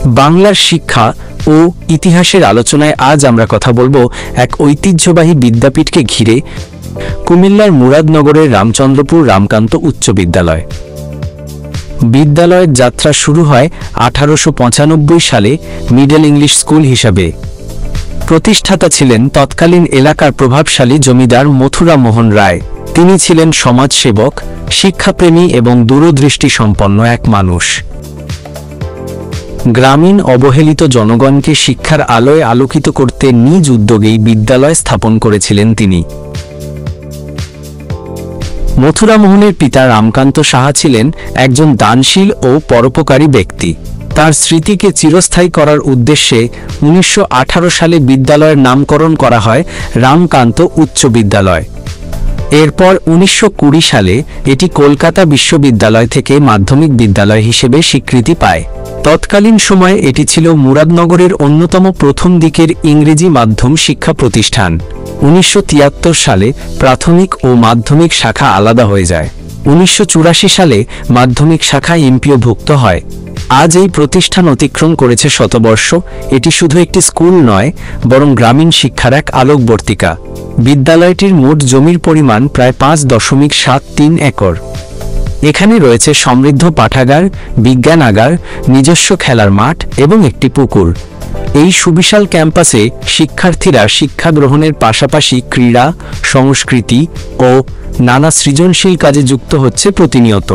বাংলার শিক্ষা ও ইতিহাসের আলোচনায় আজ আমরা কথা বলবো এক ঐতিহ্যবাহী বিদ্যাপীঠকে ঘিরে, কুমিল্লার মুরাদনগরের রামচন্দ্রপুর রামকান্ত উচ্চ বিদ্যালয়। বিদ্যালয়ের যাত্রা শুরু হয় 1895 সালে মিডল ইংলিশ স্কুল হিসাবে। প্রতিষ্ঠাতা ছিলেন তৎকালীন এলাকার প্রভাবশালী জমিদার মথুরা মোহন রায়। তিনি ছিলেন সমাজসেবক, শিক্ষাপ্রেমী এবং দূরদৃষ্টি সম্পন্ন এক মানুষ। গ্রামীণ অবহেলিত জনগণকে শিক্ষার আলোয় আলোকিত করতে নিজ উদ্যোগেই বিদ্যালয় স্থাপন করেছিলেন তিনি। মথুরা মোহনের পিতা রামকান্ত সাহা ছিলেন একজন দানশীল ও পরোপকারী ব্যক্তি। তার স্মৃতিকে চিরস্থায়ী করার উদ্দেশ্যে 1918 সালে বিদ্যালয়ের নামকরণ করা হয় রামকান্ত উচ্চ বিদ্যালয়। এরপর 1920 সালে এটি কলকাতা বিশ্ববিদ্যালয় থেকে মাধ্যমিক বিদ্যালয় হিসেবে স্বীকৃতি পায়। তৎকালীন সময়ে এটি ছিল মুরাদনগরের অন্যতম প্রথম দিকের ইংরেজি মাধ্যম শিক্ষা প্রতিষ্ঠান। 1973 সালে প্রাথমিক ও মাধ্যমিক শাখা আলাদা হয়ে যায়। 1984 সালে মাধ্যমিক শাখা এমপিওভুক্ত হয়। আজ এই প্রতিষ্ঠান অতিক্রম করেছে শতবর্ষ। এটি শুধু একটি স্কুল নয়, বরং গ্রামীণ শিক্ষার এক আলোকবর্তিকা। বিদ্যালয়টির মোট জমির পরিমাণ প্রায় 5.73 একর। এখানে রয়েছে সমৃদ্ধ পাঠাগার, বিজ্ঞানাগার, নিজস্ব খেলার মাঠ এবং একটি পুকুর। এই সুবিশাল ক্যাম্পাসে শিক্ষার্থীরা শিক্ষা গ্রহণের পাশাপাশি ক্রীড়া, সংস্কৃতি ও নানা সৃজনশীল কাজে যুক্ত হচ্ছে প্রতিনিয়ত।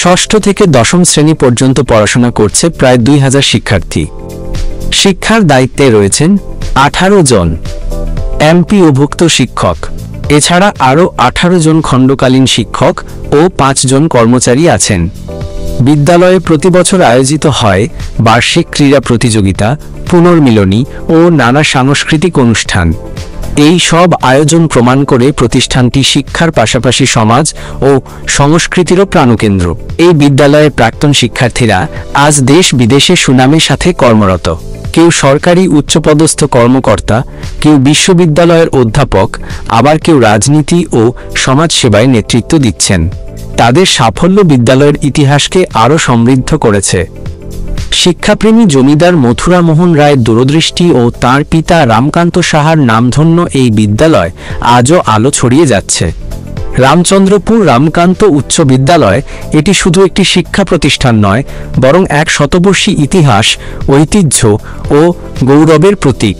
ষষ্ঠ থেকে দশম শ্রেণী পর্যন্ত পড়াশোনা করছে প্রায় 2000 শিক্ষার্থী। শিক্ষার দায়িত্বে রয়েছেন 18 জন এমপিওভুক্ত শিক্ষক। এছাড়া আরও 18 জন খণ্ডকালীন শিক্ষক ও 5 জন কর্মচারী আছেন। বিদ্যালয়ে প্রতি বছর আয়োজিত হয় বার্ষিক ক্রীড়া প্রতিযোগিতা, পুনর্মিলনী ও নানা সাংস্কৃতিক অনুষ্ঠান। এই সব আয়োজন প্রমাণ করে প্রতিষ্ঠানটি শিক্ষার পাশাপাশি সমাজ ও সংস্কৃতিরও প্রাণকেন্দ্র। এই বিদ্যালয়ের প্রাক্তন শিক্ষার্থীরা আজ দেশ বিদেশে সুনামের সাথে কর্মরত। কেউ সরকারি উচ্চপদস্থ কর্মকর্তা, কেউ বিশ্ববিদ্যালয়ের অধ্যাপক, আবার কেউ রাজনীতি ও সমাজসেবায় নেতৃত্ব দিচ্ছেন। তাদের সাফল্য বিদ্যালয়ের ইতিহাসকে আরও সমৃদ্ধ করেছে। শিক্ষাপ্রেমী জমিদার মথুরা মোহন রায়ের দূরদৃষ্টি ও তাঁর পিতা রামকান্ত সাহার নামধন্য এই বিদ্যালয় আজও আলো ছড়িয়ে যাচ্ছে। রামচন্দ্রপুর রামকান্ত উচ্চ বিদ্যালয় এটি শুধু একটি শিক্ষা প্রতিষ্ঠান নয়, বরং এক শতবর্ষী ইতিহাস, ঐতিহ্য ও গৌরবের প্রতীক।